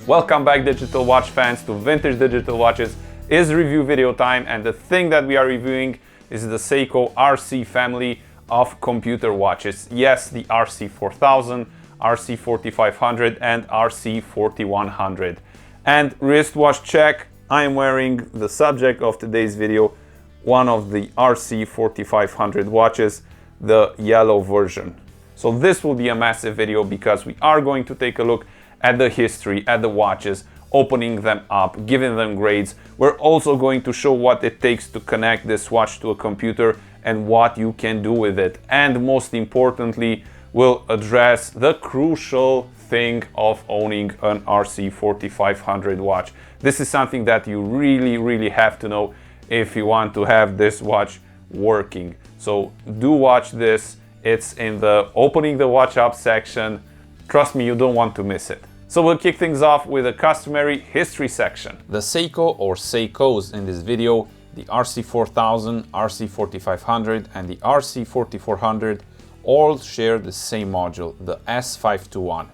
Welcome back, digital watch fans, to Vintage Digital Watches is review video time, and the thing that we are reviewing is the Seiko RC family of computer watches. Yes, the RC 4000, RC 4500 and RC 4100. And wristwatch check, I am wearing the subject of today's video, one of the RC 4500 watches, the yellow version. So this will be a massive video because we are going to take a look at the history, at the watches, opening them up, giving them grades. We're also going to show what it takes to connect this watch to a computer and what you can do with it. And most importantly, we'll address the crucial thing of owning an RC 4500 watch. This is something that you really have to know if you want to have this watch working. So do watch this. It's in the opening the watch up section. Trust me, you don't want to miss it. So we'll kick things off with a customary history section. The Seiko or Seikos in this video, the RC 4000, RC 4500 and the RC 4400 all share the same module, the S521.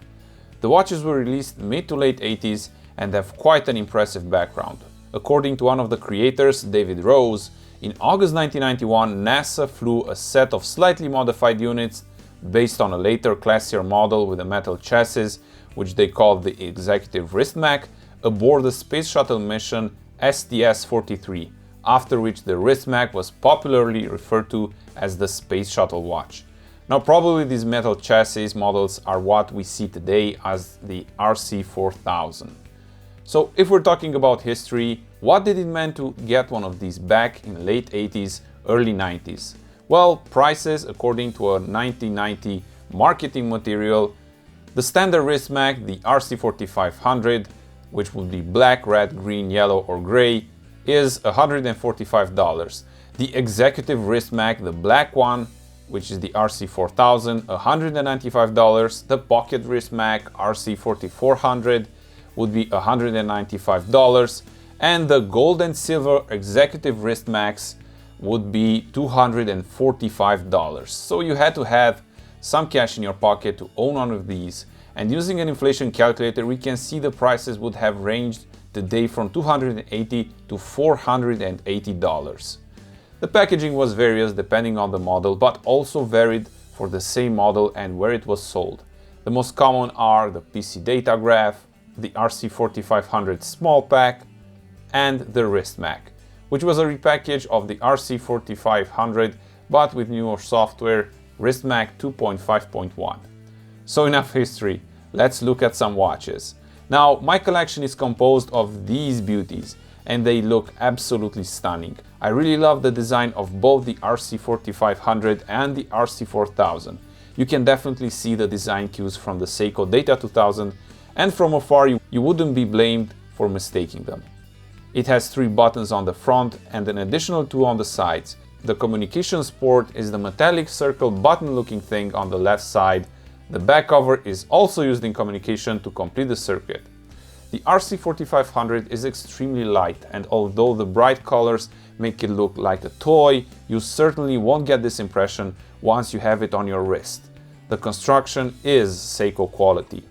The watches were released mid to late 80s and have quite an impressive background. According to one of the creators, David Rose, in August 1991 NASA flew a set of slightly modified units based on a later classier model with a metal chassis, which they called the Executive Wristmac, aboard the Space Shuttle mission STS-43, after which the Wristmac was popularly referred to as the Space Shuttle watch. Now probably these metal chassis models are what we see today as the RC 4000. So if we're talking about history, what did it mean to get one of these back in late 80s, early 90s? Well, prices, according to a 1990 marketing material, the standard Wristmac, the RC 4500, which would be black, red, green, yellow or gray, is $145. The Executive Wristmac, the black one, which is the RC 4000, $195. The Pocket Wristmac, RC 4400, would be $195. And the gold and silver Executive Wristmacs would be $245. So you had to have some cash in your pocket to own one of these, and using an inflation calculator we can see the prices would have ranged today from $280 to $480. The packaging was various depending on the model, but also varied for the same model and where it was sold. The most common are the PC Datograph, the RC 4500 small pack and the Wristmac, which was a repackage of the RC 4500 but with newer software, Wristmac 2.5.1. So enough history, let's look at some watches. Now my collection is composed of these beauties and they look absolutely stunning. I really love the design of both the RC 4500 and the RC 4000. You can definitely see the design cues from the Seiko Data 2000, and from afar you wouldn't be blamed for mistaking them. It has 3 buttons on the front and an additional 2 on the sides. The communications port is the metallic circle button looking thing on the left side. The back cover is also used in communication to complete the circuit. The RC 4500 is extremely light, and although the bright colors make it look like a toy, you certainly won't get this impression once you have it on your wrist. The construction is Seiko quality.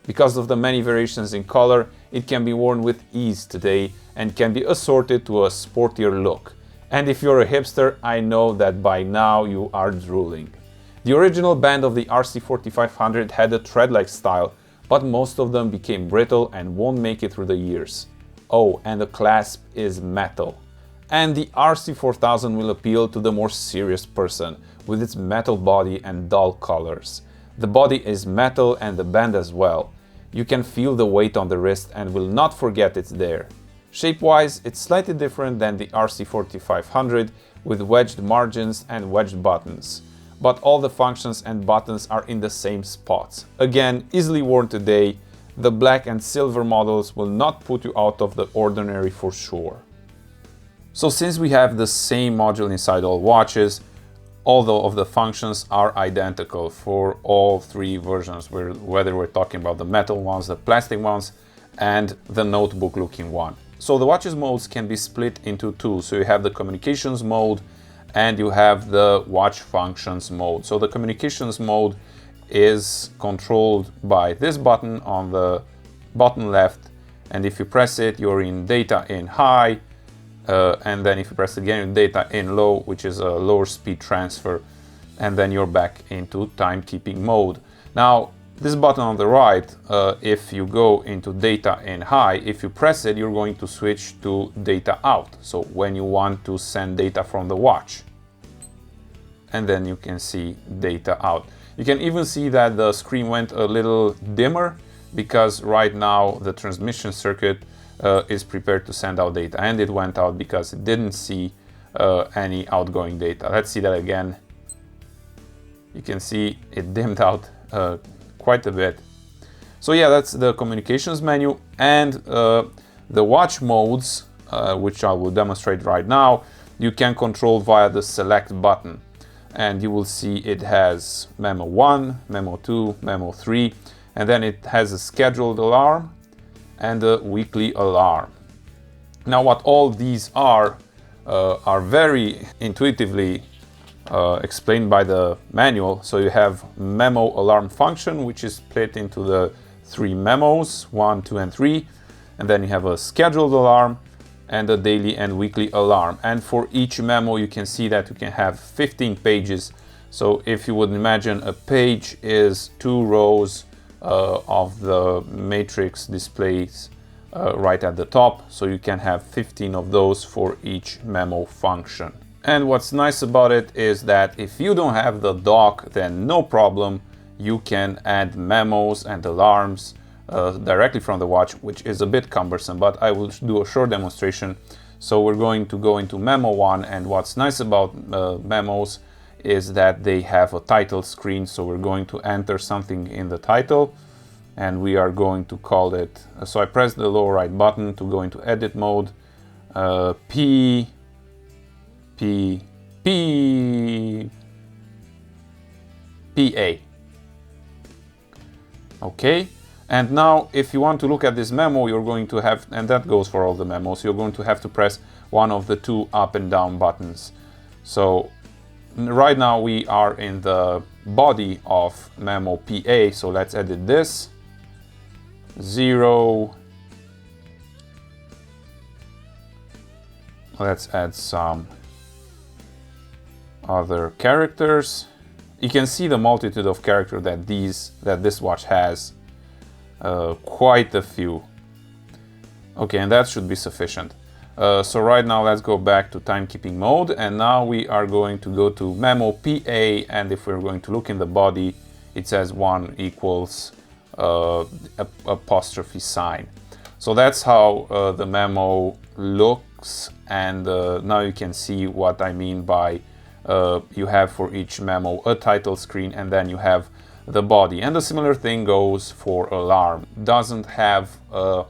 Because of the many variations in color, it can be worn with ease today and can be assorted to a sportier look. And if you're a hipster, I know that by now you are drooling. The original band of the RC 4500 had a thread-like style, but most of them became brittle and won't make it through the years. Oh, and the clasp is metal. And the RC 4000 will appeal to the more serious person, with its metal body and dull colors. The body is metal and the band as well. You can feel the weight on the wrist and will not forget it's there. Shape-wise, it's slightly different than the RC 4500 with wedged margins and wedged buttons. But all the functions and buttons are in the same spots. Again, easily worn today, the black and silver models will not put you out of the ordinary for sure. So since we have the same module inside all watches, although of the functions are identical for all 3 versions, whether we're talking about the metal ones, the plastic ones, and the notebook looking one. So the watches modes can be split into 2. So you have the communications mode and you have the watch functions mode. So the communications mode is controlled by this button on the button left, and if you press it, you're in data in high, and then if you press again, data in low, which is a lower speed transfer, and then you're back into timekeeping mode. Now, this button on the right, if you go into data in high, if you press it, you're going to switch to data out. So when you want to send data from the watch, and then you can see data out. You can even see that the screen went a little dimmer because right now the transmission circuit is prepared to send out data, and it went out because it didn't see any outgoing data. Let's see that again. You can see it dimmed out quite a bit. So yeah, that's the communications menu, and the watch modes, which I will demonstrate right now, you can control via the select button. And you will see it has Memo 1, Memo 2, Memo 3, and then it has a scheduled alarm and a weekly alarm. Now what all these are very intuitively explained by the manual. So you have memo alarm function, which is split into the 3 memos, 1, 2, and 3, and then you have a scheduled alarm and a daily and weekly alarm. And for each memo you can see that you can have 15 pages. So if you would imagine, a page is 2 rows of the matrix displays right at the top, so you can have 15 of those for each memo function. And what's nice about it is that if you don't have the dock, then no problem, you can add memos and alarms directly from the watch, which is a bit cumbersome, but I will do a short demonstration. So we're going to go into Memo 1, and what's nice about memos is that they have a title screen. So we're going to enter something in the title, and we are going to call it, so I press the lower right button to go into edit mode, PA. Okay. And now if you want to look at this memo, you're going to have, and that goes for all the memos, you're going to have to press one of the 2 up and down buttons. So right now we are in the body of memo PA, so let's edit this. 0. Let's add some other characters. You can see the multitude of characters that this watch has. Quite a few. Okay, and that should be sufficient. So right now let's go back to timekeeping mode, and now we are going to go to memo PA, and if we're going to look in the body, it says 1 equals apostrophe sign. So that's how the memo looks, and now you can see what I mean by you have for each memo a title screen, and then you have the body. And a similar thing goes for alarm. Doesn't have a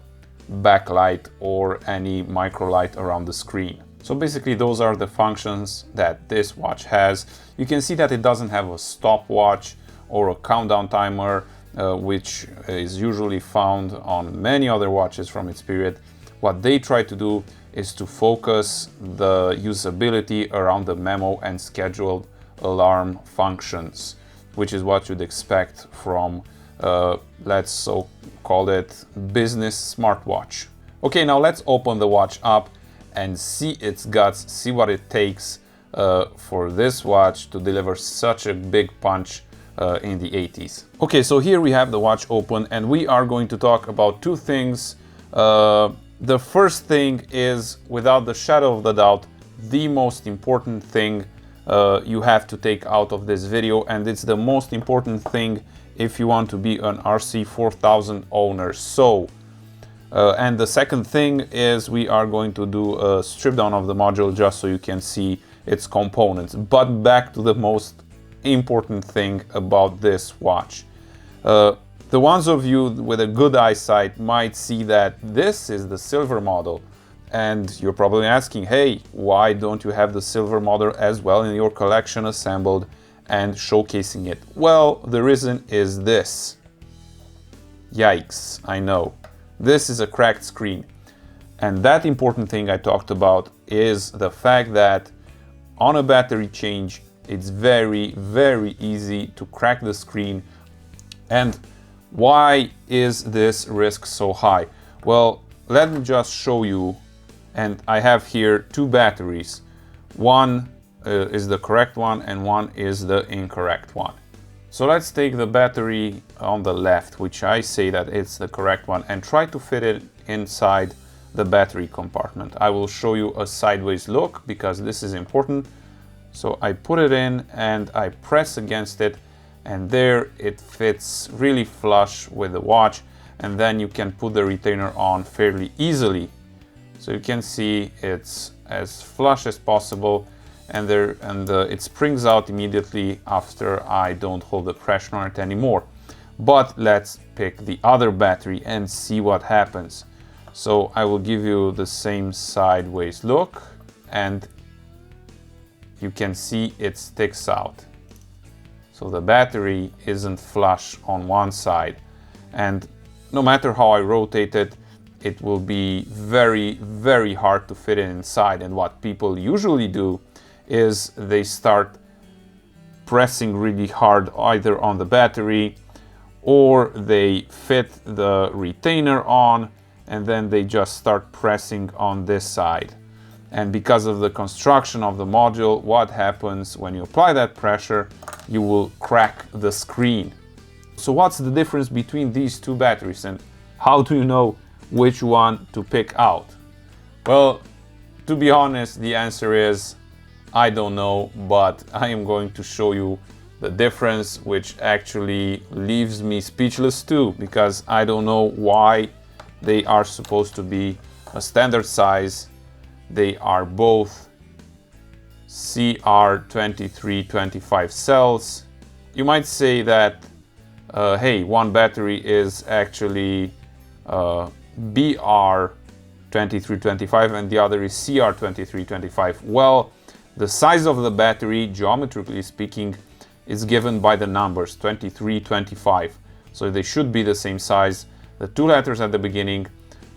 backlight or any micro light around the screen. So basically those are the functions that this watch has. You can see that it doesn't have a stopwatch or a countdown timer, which is usually found on many other watches from its period. What they try to do is to focus the usability around the memo and scheduled alarm functions, which is what you'd expect from, let's so call it, business smartwatch. Okay, now let's open the watch up and see its guts, see what it takes for this watch to deliver such a big punch in the 80s. Okay, so here we have the watch open, and we are going to talk about 2 things. The first thing is, without the shadow of the doubt, the most important thing you have to take out of this video, and it's the most important thing if you want to be an RC 4000 owner. So and the second thing is, we are going to do a strip down of the module just so you can see its components. But back to the most important thing about this watch. The ones of you with a good eyesight might see that this is the silver model. And you're probably asking, hey, why don't you have the silver model as well in your collection, assembled and showcasing it? Well, the reason is this. Yikes, I know. This is a cracked screen. And that important thing I talked about is the fact that on a battery change, it's very, very easy to crack the screen. And Why is this risk so high? Well, let me just show you, and I have here two batteries. One is the correct one and one is the incorrect one. So let's take the battery on the left, which I say that it's the correct one, and try to fit it inside the battery compartment. I will show you a sideways look because this is important. So I put it in and I press against it, and there it fits really flush with the watch, and then you can put the retainer on fairly easily. So you can see it's as flush as possible, and it springs out immediately after I don't hold the pressure on it anymore. But let's pick the other battery and see what happens. So I will give you the same sideways look, and you can see it sticks out. So the battery isn't flush on one side, and no matter how I rotate it, it will be very, very hard to fit it inside. And what people usually do is they start pressing really hard either on the battery, or they fit the retainer on and then they just start pressing on this side. And because of the construction of the module, what happens when you apply that pressure, you will crack the screen. So what's the difference between these two batteries, and how do you know which one to pick out? Well, to be honest, the answer is I don't know, but I am going to show you the difference, which actually leaves me speechless too, because I don't know why they are supposed to be a standard size. They are both CR2325 cells. You might say that, hey, one battery is actually BR2325 and the other is CR2325. Well, the size of the battery, geometrically speaking, is given by the numbers 2325. So they should be the same size. The two letters at the beginning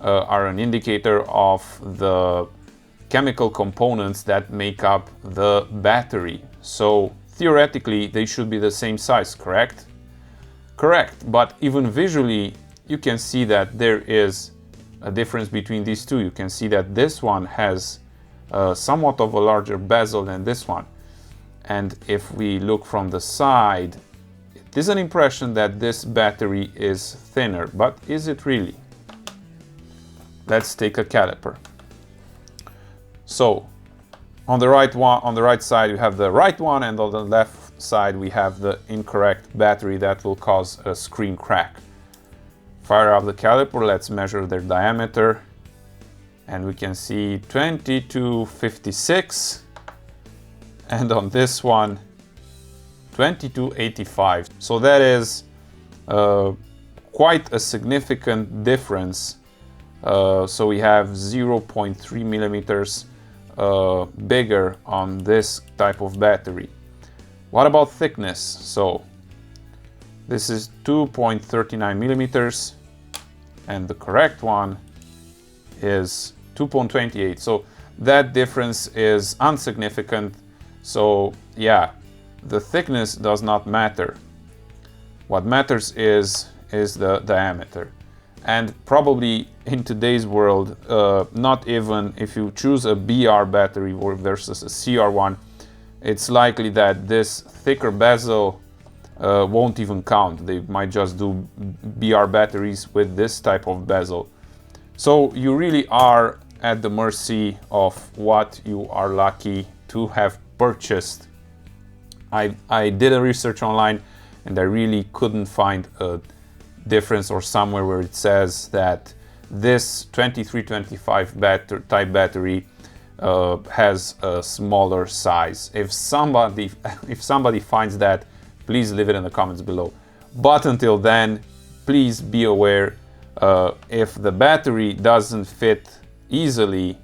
are an indicator of the chemical components that make up the battery. So theoretically, they should be the same size, correct? Correct, but even visually, you can see that there is a difference between these two. You can see that this one has somewhat of a larger bezel than this one. And if we look from the side, it is an impression that this battery is thinner, but is it really? Let's take a caliper. So on the right side, you have the right one, and on the left side, we have the incorrect battery that will cause a screen crack. Fire up the caliper, let's measure their diameter, and we can see 2256, and on this one 2285. So that is quite a significant difference. So we have 0.3 millimeters bigger on this type of battery. What about thickness? So this is 2.39 millimeters, and the correct one is 2.28. So that difference is insignificant. So yeah, the thickness does not matter. What matters is the diameter. And probably in today's world, not even if you choose a BR battery versus a CR one, it's likely that this thicker bezel won't even count. They might just do BR batteries with this type of bezel. So you really are at the mercy of what you are lucky to have purchased. I did a research online and I really couldn't find a difference or somewhere where it says that this 2325 type battery has a smaller size. If somebody finds that, please leave it in the comments below. But until then, please be aware, if the battery doesn't fit easily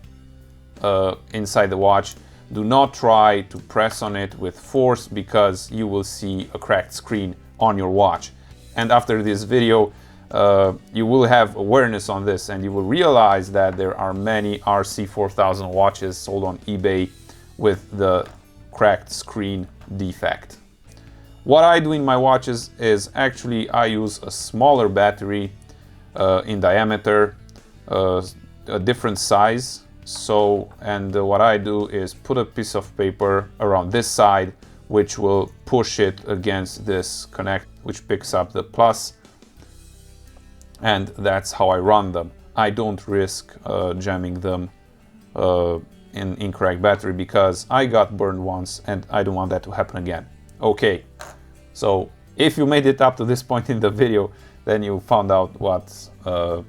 inside the watch, do not try to press on it with force, because you will see a cracked screen on your watch. And after this video, you will have awareness on this, and you will realize that there are many RC 4000 watches sold on eBay with the cracked screen defect. What I do in my watches is actually I use a smaller battery in diameter, a different size. So, and what I do is put a piece of paper around this side, which will push it against this connect, which picks up the plus, and that's how I run them. I don't risk jamming them in incorrect battery, because I got burned once and I don't want that to happen again. Okay, so if you made it up to this point in the video, then you found out what's the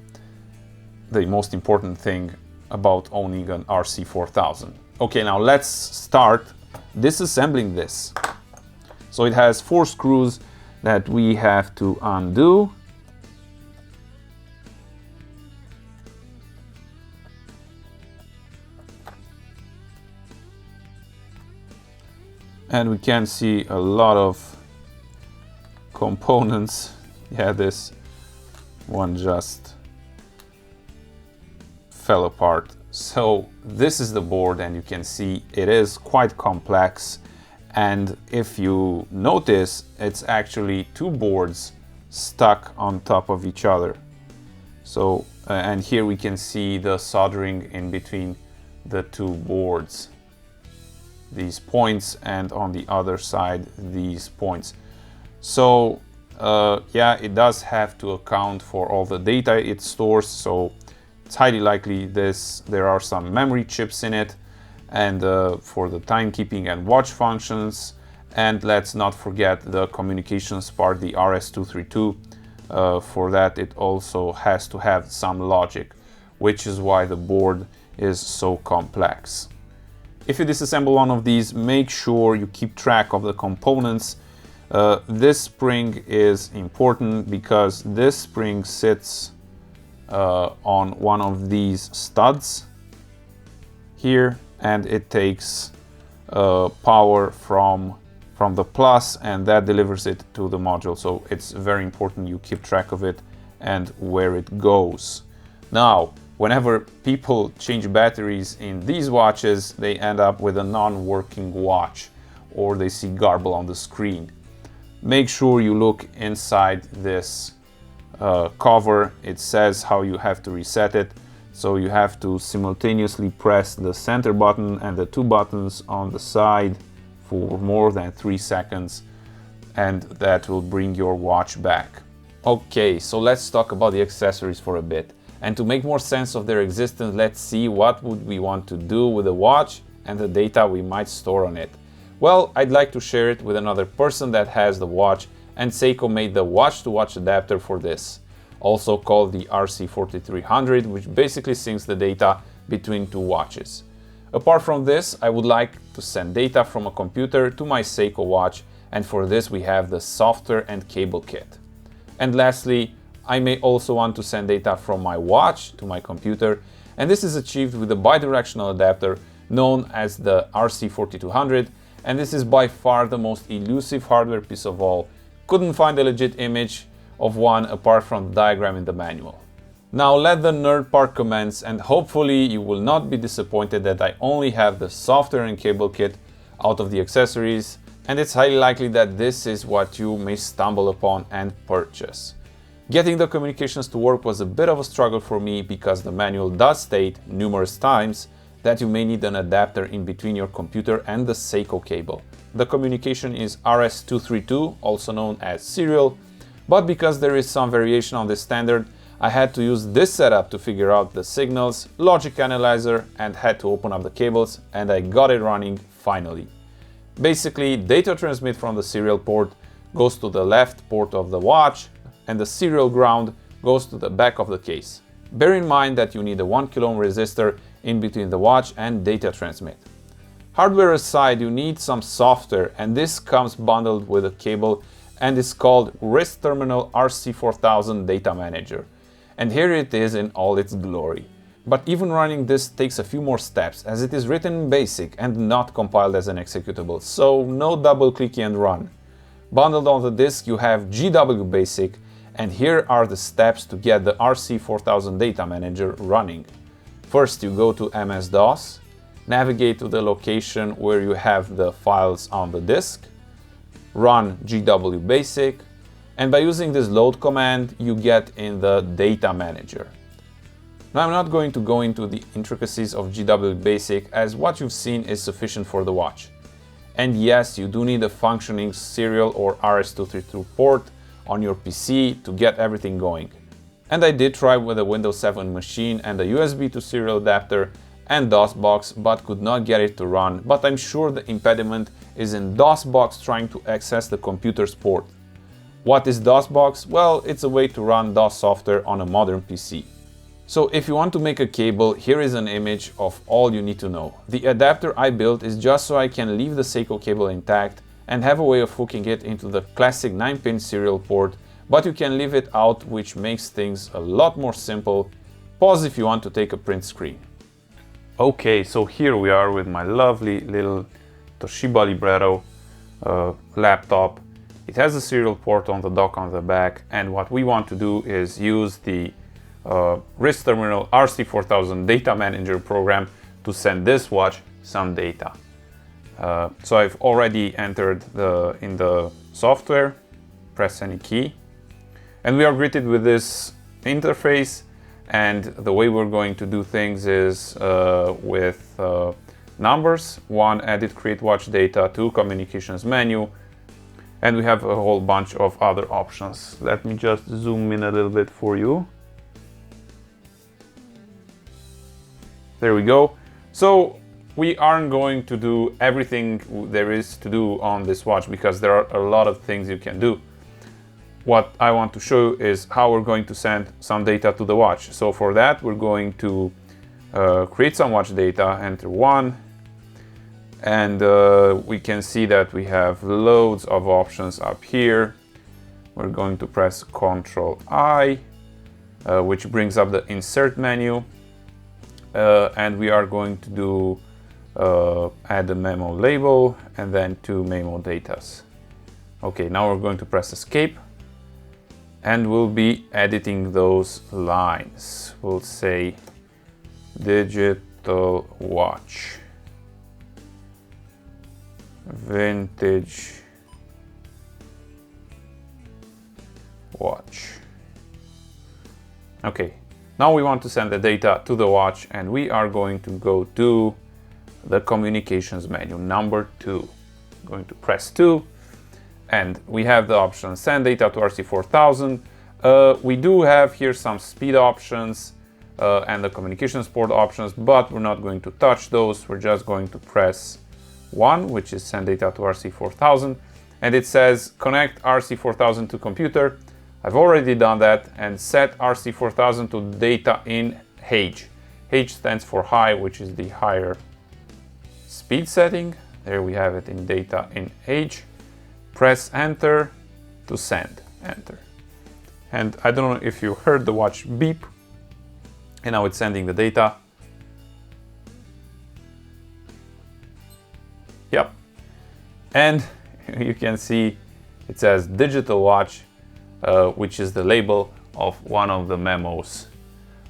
most important thing about owning an RC4000. Okay, now let's start disassembling this. So it has 4 screws that we have to undo. And we can see a lot of components. Yeah, this one just fell apart. So this is the board, and you can see it is quite complex. And if you notice, it's actually 2 boards stuck on top of each other. So, and here we can see the soldering in between the 2 boards. These points, and on the other side these points. So yeah, it does have to account for all the data it stores, so it's highly likely there are some memory chips in it, and for the timekeeping and watch functions. And let's not forget the communications part, the RS-232. For that it also has to have some logic, which is why the board is so complex. If you disassemble one of these, make sure you keep track of the components. This spring is important because this spring sits on one of these studs here, and it takes power from the plus, and that delivers it to the module. So it's very important you keep track of it and where it goes. Now, whenever people change batteries in these watches, they end up with a non-working watch, or they see garble on the screen. Make sure you look inside this cover. It says how you have to reset it. So you have to simultaneously press the center button and the 2 buttons on the side for more than 3 seconds, and that will bring your watch back. Okay, so let's talk about the accessories for a bit. And to make more sense of their existence, let's see what would we want to do with the watch and the data we might store on it. Well, I'd like to share it with another person that has the watch, and Seiko made the watch-to-watch adapter for this, also called the RC4300, which basically syncs the data between 2 watches. Apart from this, I would like to send data from a computer to my Seiko watch, and for this we have the software and cable kit. And lastly, I may also want to send data from my watch to my computer, and this is achieved with a bidirectional adapter known as the RC4200, and this is by far the most elusive hardware piece of all. Couldn't find a legit image of one apart from the diagram in the manual. Now let the nerd part commence, and hopefully you will not be disappointed that I only have the software and cable kit out of the accessories, and it's highly likely that this is what you may stumble upon and purchase. Getting the communications to work was a bit of a struggle for me, because the manual does state numerous times that you may need an adapter in between your computer and the Seiko cable. The communication is RS-232, also known as serial, but because there is some variation on this standard, I had to use this setup to figure out the signals, logic analyzer, and had to open up the cables, and I got it running finally. Basically, data transmit from the serial port goes to the left port of the watch, and the serial ground goes to the back of the case. Bear in mind that you need a 1 kilo ohm resistor in between the watch and data transmit. Hardware aside, you need some software, and this comes bundled with a cable and is called Wrist Terminal RC4000 Data Manager. And here it is in all its glory. But even running this takes a few more steps, as it is written in BASIC and not compiled as an executable, so no double clicky and run. Bundled on the disk you have GW BASIC, and here are the steps to get the RC4000 Data Manager running. First, you go to MS-DOS, navigate to the location where you have the files on the disk, run GW Basic, and by using this load command you get in the data manager. Now I'm not going to go into the intricacies of GW Basic, as what you've seen is sufficient for the watch. And yes, you do need a functioning serial or RS-232 port on your PC to get everything going. And I did try with a Windows 7 machine and a USB to serial adapter and DOSBox, but could not get it to run. But I'm sure the impediment is in DOSBox trying to access the computer's port. What is DOSBox? Well, it's a way to run DOS software on a modern PC. So if you want to make a cable, here is an image of all you need to know. The adapter I built is just so I can leave the Seiko cable intact and have a way of hooking it into the classic 9-pin serial port, but you can leave it out, which makes things a lot more simple. Pause if you want to take a print screen. Okay, so here we are with my lovely little Toshiba Libretto laptop. It has a serial port on the dock on the back, and what we want to do is use the wrist terminal RC4000 data manager program to send this watch some data. So I've already entered in the software, press any key, and we are greeted with this interface. And the way we're going to do things is with numbers: 1, edit, create watch data; 2, communications menu, and we have a whole bunch of other options. Let me just zoom in a little bit for you. There we go. So we aren't going to do everything there is to do on this watch, because there are a lot of things you can do. What I want to show you is how we're going to send some data to the watch. So for that, we're going to create some watch data, enter 1, and we can see that we have loads of options up here. We're going to press Ctrl I, which brings up the insert menu. And we are going to do add a memo label and then 2 memo datas. Okay, now we're going to press escape and we'll be editing those lines. We'll say digital watch, vintage watch. Okay. Now we want to send the data to the watch, and we are going to go to the communications menu, number 2. I'm going to press 2, and we have the option send data to RC4000. We do have here some speed options and the communications port options, but we're not going to touch those. We're just going to press 1, which is send data to RC4000, and it says connect RC4000 to computer. I've already done that, and set RC4000 to data in H. H stands for high, which is the higher speed setting. There we have it in data in H. Press enter to send, enter. And I don't know if you heard the watch beep, and now it's sending the data. Yep. And you can see it says digital watch, which is the label of one of the memos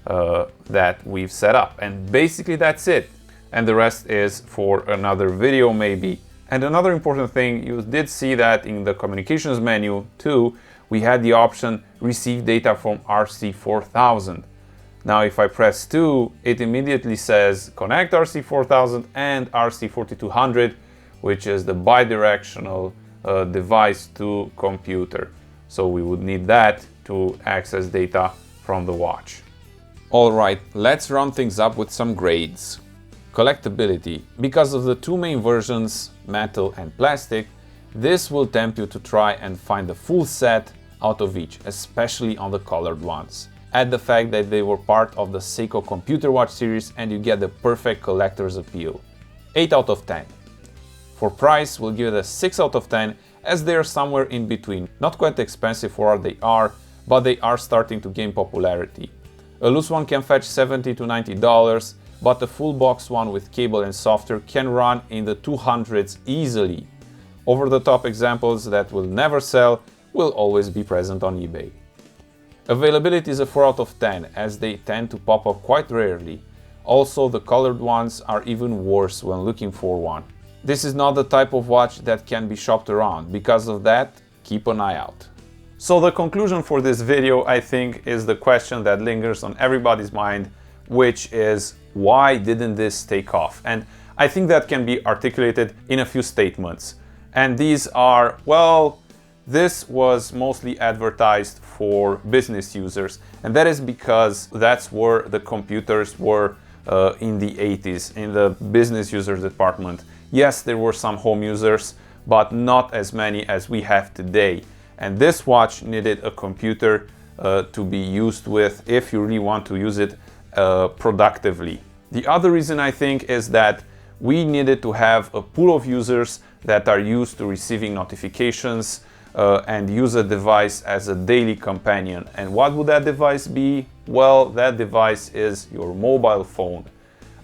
that we've set up. And basically that's it. And the rest is for another video maybe. And another important thing, you did see that in the communications menu too, we had the option receive data from RC4000. Now if I press 2, it immediately says connect RC4000 and RC4200, which is the bidirectional device to computer. So we would need that to access data from the watch. Alright, let's run things up with some grades. Collectability. Because of the 2 main versions, metal and plastic, this will tempt you to try and find the full set out of each, especially on the colored ones. Add the fact that they were part of the Seiko computer watch series and you get the perfect collector's appeal. 8 out of 10. For price, we'll give it a 6 out of 10, as they are somewhere in between. Not quite expensive for what they are, but they are starting to gain popularity. A loose one can fetch $70 to $90, but a full box one with cable and software can run in the 200s easily. Over-the-top examples that will never sell will always be present on eBay. Availability is a 4 out of 10, as they tend to pop up quite rarely. Also, the colored ones are even worse when looking for one. This is not the type of watch that can be shopped around. Because of that, keep an eye out. So the conclusion for this video, I think, is the question that lingers on everybody's mind, which is, why didn't this take off? And I think that can be articulated in a few statements. And these are, well, this was mostly advertised for business users, and that is because that's where the computers were in the 80s, in the business users department. Yes, there were some home users, but not as many as we have today. And this watch needed a computer to be used with if you really want to use it productively. The other reason, I think, is that we needed to have a pool of users that are used to receiving notifications and use a device as a daily companion. And what would that device be? Well, that device is your mobile phone.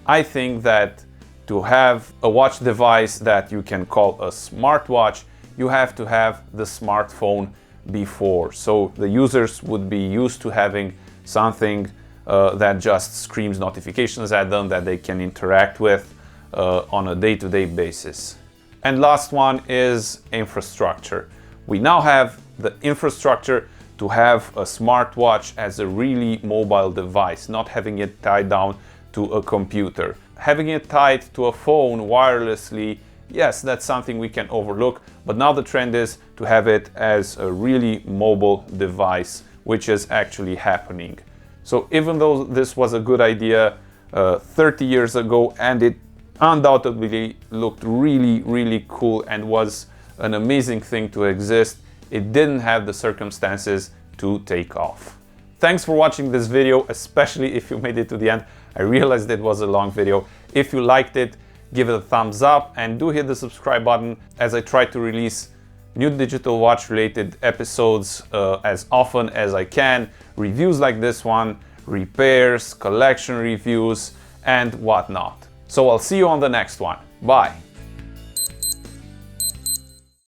I think that to have a watch device that you can call a smartwatch, you have to have the smartphone before. So the users would be used to having something that just screams notifications at them that they can interact with on a day-to-day basis. And last one is infrastructure. We now have the infrastructure to have a smartwatch as a really mobile device, not having it tied down to a computer. Having it tied to a phone wirelessly, yes, that's something we can overlook, but now the trend is to have it as a really mobile device, which is actually happening. So even though this was a good idea 30 years ago, and it undoubtedly looked really, really cool and was an amazing thing to exist, it didn't have the circumstances to take off. Thanks for watching this video, especially if you made it to the end. I realized it was a long video. If you liked it, give it a thumbs up and do hit the subscribe button, as I try to release new digital watch related episodes as often as I can. Reviews like this one, repairs, collection reviews, and whatnot. So I'll see you on the next one. Bye.